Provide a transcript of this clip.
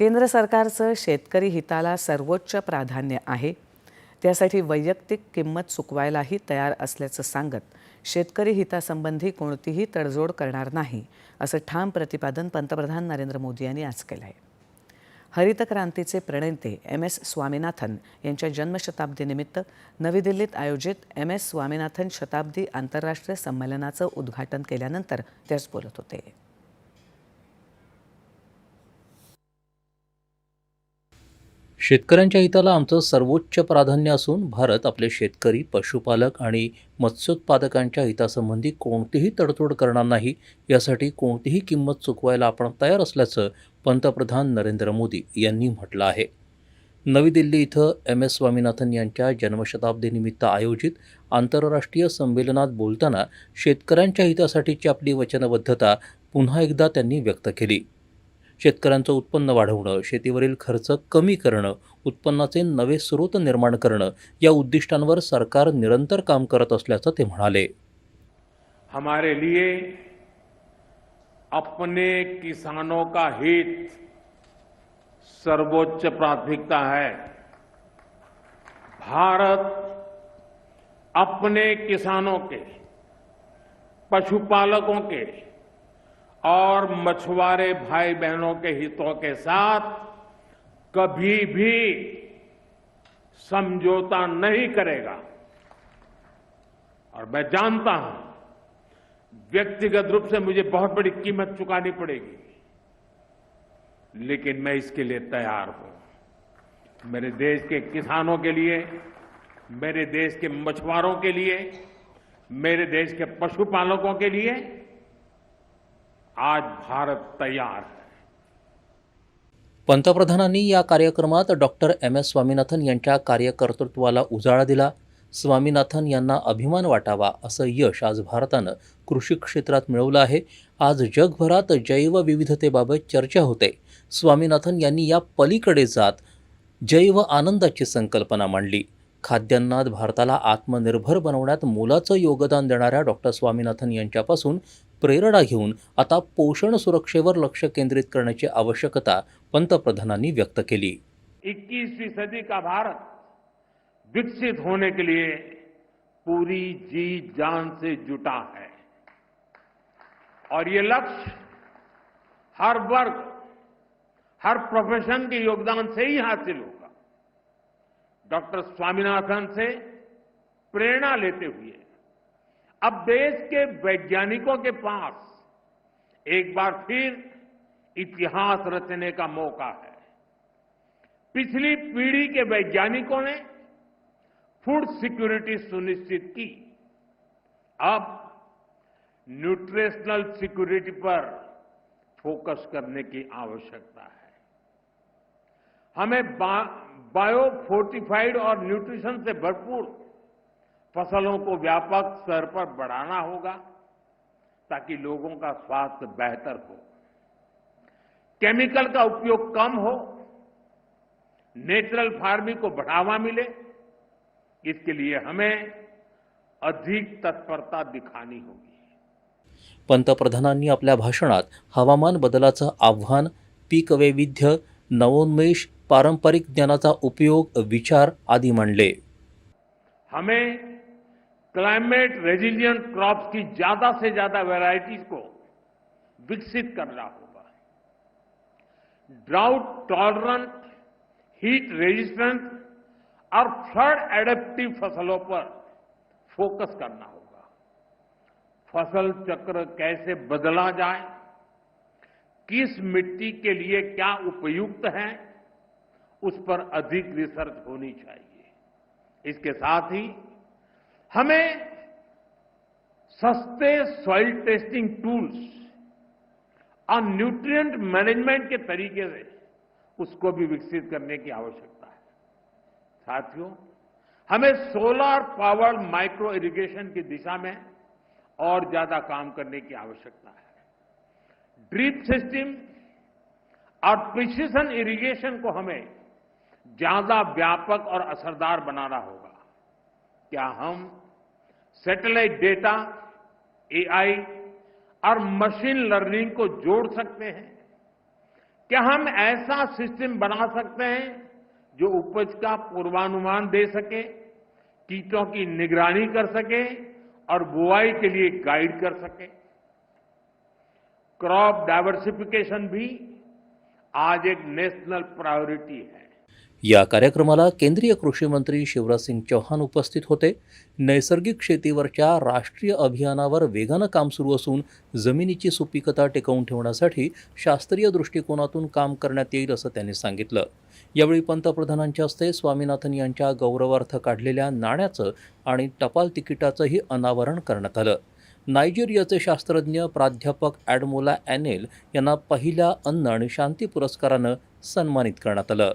केंद्र सरकारचं शेतकरी हिताला सर्वोच्च प्राधान्य आहे. त्यासाठी वैयक्तिक किंमत चुकवायलाही तयार असल्याचं सांगत शेतकरी हितासंबंधी कोणतीही तडजोड करणार नाही असं ठाम प्रतिपादन पंतप्रधान नरेंद्र मोदी यांनी आज केलं आहे. हरित क्रांतीचे प्रणेते MS स्वामीनाथन यांच्या जन्मशताब्दीनिमित्त नवी दिल्लीत आयोजित MS स्वामीनाथन शताब्दी आंतरराष्ट्रीय संमेलनाचं उद्घाटन केल्यानंतर ते बोलत होते. शेतकऱ्यांच्या हिताला आमचं सर्वोच्च प्राधान्य असून भारत आपले शेतकरी, पशुपालक आणि मत्स्योत्पादकांच्या हितासंबंधी कोणतीही तडजोड करणार नाही. यासाठी कोणतीही किंमत चुकवायला आपण तयार असल्याचं पंतप्रधान नरेंद्र मोदी यांनी म्हटलं आहे. नवी दिल्ली इथं MS स्वामीनाथन यांच्या जन्मशताब्दीनिमित्त आयोजित आंतरराष्ट्रीय संमेलनात बोलताना शेतकऱ्यांच्या हितासाठीची आपली वचनबद्धता पुन्हा एकदा त्यांनी व्यक्त केली. शेतकऱ्यांचं उत्पन्न वाढवणं, शेतीवरील खर्च कमी करणं, उत्पन्नाचे नवे स्रोत निर्माण करणं या उद्दिष्टांवर सरकार निरंतर काम करत असल्याचं ते म्हणाले. हमारे लिए अपने किसानों का हित सर्वोच्च प्राथमिकता है. भारत अपने किसानों के, पशुपालकों के और मछुआरे भाई बहनों के हितों के साथ कभी भी समझौता नहीं करेगा. और मैं जानता हूं व्यक्तिगत रूप से मुझे बहुत बड़ी कीमत चुकानी पड़ेगी, लेकिन मैं इसके लिए तैयार हूं. मेरे देश के किसानों के लिए, मेरे देश के मछुआरों के लिए, मेरे देश के पशुपालकों के लिए आज भारत तैयार है. पंतप्रधानांनी या कार्यक्रमात डॉक्टर MS स्वामीनाथन यांच्या कार्यकर्तृत्वाला उजाळा दिला. स्वामीनाथन यांना अभिमान वाटावा असं यश आज भारतानं कृषी क्षेत्रात मिळवलं आहे. आज जगभरात जैवविविधतेबाबत चर्चा होते. स्वामीनाथन यांनी या पलीकडे जात जैव आनंदाची संकल्पना मांडली. खाद्यान्नात भारताला आत्मनिर्भर बनवण्यात मोलाचं योगदान देणाऱ्या डॉक्टर स्वामीनाथन यांच्यापासून प्रेरणा घेऊन आता पोषण सुरक्षेवर लक्ष केंद्रित करण्याची आवश्यकता पंतप्रधानांनी व्यक्त केली. 21वीं सदी का भारत विकसित होने के लिए पूरी जी जान से जुटा है और ये लक्ष्य हर वर्ग, हर प्रोफेशन के योगदान से ही हासिल होगा. डॉक्टर स्वामीनाथन से प्रेरणा लेते हुए अब देश के वैज्ञानिकों के पास एक बार फिर इतिहास रचने का मौका है. पिछली पीढ़ी के वैज्ञानिकों ने फूड सिक्योरिटी सुनिश्चित की. अब न्यूट्रिशनल सिक्योरिटी पर फोकस करने की आवश्यकता है. हमें बायो फोर्टिफाइड और न्यूट्रिशन से भरपूर फसलों को व्यापक स्तर पर बढ़ाना होगा ताकि लोगों का स्वास्थ्य बेहतर हो, केमिकल का उपयोग कम हो, नेचुरल फार्मिंग को बढ़ावा मिले. इसके लिए हमें अधिक तत्परता दिखानी होगी. पंतप्रधानांनी आपल्या भाषणात हवामान बदलाचं आव्हान, पीक वैविध्य, नवोन्मेष, पारंपरिक ज्ञानाचा उपयोग, विचार आदी मांडले. हमें क्लाइमेट रेजिलिएंट क्रॉप्स की ज्यादा से ज्यादा वैरायटीज को विकसित करना होगा. ड्राउट टॉलरेंट, हीट रेजिस्टेंट और फ्लड एडेप्टिव फसलों पर फोकस करना होगा. फसल चक्र कैसे बदला जाए, किस मिट्टी के लिए क्या उपयुक्त है, उस पर अधिक रिसर्च होनी चाहिए. इसके साथ ही हमें सस्ते सॉइल टेस्टिंग टूल्स और न्यूट्रिएंट मैनेजमेंट के तरीके से उसको भी विकसित करने की आवश्यकता है. साथियों, हमें सोलर पावर्ड माइक्रो इरिगेशन की दिशा में और ज्यादा काम करने की आवश्यकता है. ड्रिप सिस्टम और प्रिसिशन इरिगेशन को हमें ज्यादा व्यापक और असरदार बनाना होगा. क्या हम सैटेलाइट डेटा, AI और मशीन लर्निंग को जोड़ सकते हैं? क्या हम ऐसा सिस्टम बना सकते हैं जो उपज का पूर्वानुमान दे सके, कीटों की निगरानी कर सके और बुआई के लिए गाइड कर सके। क्रॉप डायवर्सिफिकेशन भी आज एक नेशनल प्रायोरिटी है। या कार्यक्रमाला केंद्रीय कृषी मंत्री शिवराज सिंग चौहान उपस्थित होते. नैसर्गिक शेतीवरच्या राष्ट्रीय अभियानावर वेगानं काम सुरू असून जमिनीची सुपीकता टिकवून ठेवण्यासाठी शास्त्रीय दृष्टिकोनातून काम करण्यात येईल असं त्यांनी सांगितलं. यावेळी पंतप्रधानांच्या हस्ते स्वामीनाथन यांच्या गौरवार्थ काढलेल्या नाण्याचं आणि टपाल तिकिटाचंही अनावरण करण्यात आलं. नायजेरियाचे शास्त्रज्ञ प्राध्यापक ॲडमोला ॲनेल यांना पहिल्या अन्न आणि शांती पुरस्कारानं सन्मानित करण्यात आलं.